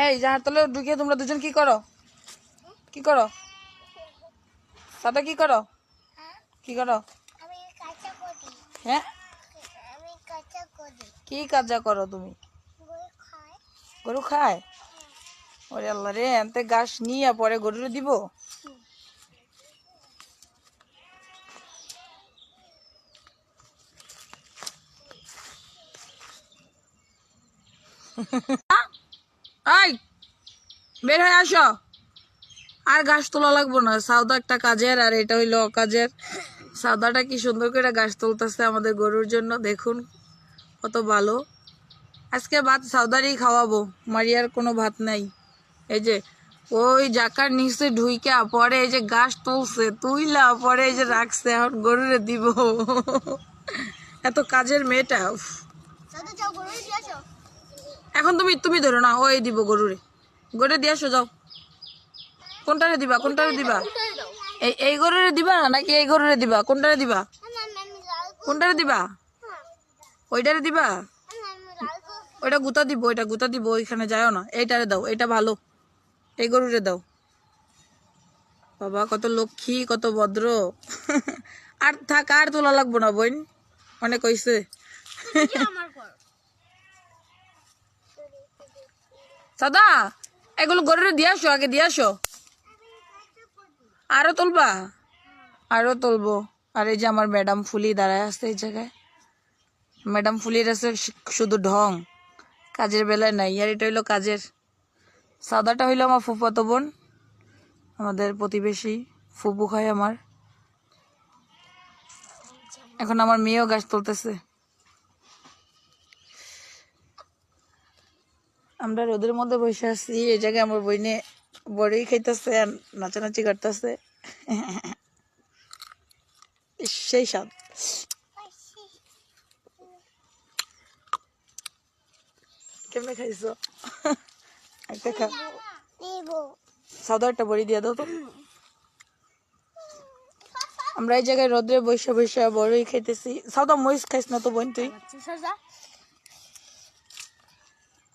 এই জাহার তলে ঢুকিয়ে তোমরা দুজন কি করো? কি করো? সাদা কি করো? কি করো? হ্যাঁ, কি কাজা করো তুমি? গরু খায়? ওরে আল্লাহ রে, এনতে ঘাস নিয়ে পরে গরুরে দিব? এই বের হয়ে আসো, আর ঘাস তোলা লাগবো না। সাউদা একটা কাজের আর এটা হইলো অকাজের। সাউদাটা কি সুন্দর করে ঘাস তুলতেছে আমাদের গরুর জন্য, দেখুন কত ভালো। আজকে ভাত সাউদারই খাওয়াবো, মারিয়ার কোনো ভাত নাই। এই যে ওই জাকার নিচে ঢুইকা পরে এই যে ঘাস তুলছে, তুইলা পরে এই যে রাখছে, এখন গরুরে দিব। এত কাজের মেয়েটা। উফ। এখন তুমি তুমি ধরো না, ওই দিব গরুরে। গরুরে দিয়ে আসো, যাও। কোনটারে দিবা? কোনটারে দিবা? এই গরুরে দিবা নাকি এই গরুরে দিবা? কোনটারে দিবা? কোনটারে দিবা? ওইটারে দিবা? ওইটা গুতা দিব, ওইটা গুতা দিব, ওইখানে যাও না। এইটারে দাও, এইটা ভালো, এই গরুরে দাও। বাবা কত লক্ষ্মী, কত ভদ্র। আর থাক, আর তোলা লাগবো না বোন, অনেক হইছে। সাদা এগুলো গরুরে দিয়ে আসো, আগে দিয়ে আসো। আরো তুলবা? আরো তুলবো। আর এই যে আমার ম্যাডাম ফুলি দাঁড়ায় আছে এই জায়গায়। ম্যাডাম ফুলির আছে শুধু ঢং, কাজের বেলায় নাই। আর এটা হইলো কাজের। সাদাটা হইলো আমার ফুফাতো বোন, আমাদের প্রতিবেশী ফুপু খায় আমার। এখন আমার মেয়েও গাছ তুলতেছে। আমরা রোদের মধ্যে বসে আছি, এই জায়গায় আমার বইনে বড়ই খাইতেছে আর নাচানাচি করতেছে। সেই স্বাদ। কেমনে খাইছো? একটা খা। সাদা একটা বড়ি দিয়ে দাও তো। আমরা এই জায়গায় রোদ্রে বসে বসে বড়ই খাইতেছি। সাদা মরিচ খাইস না তো বোন তুই?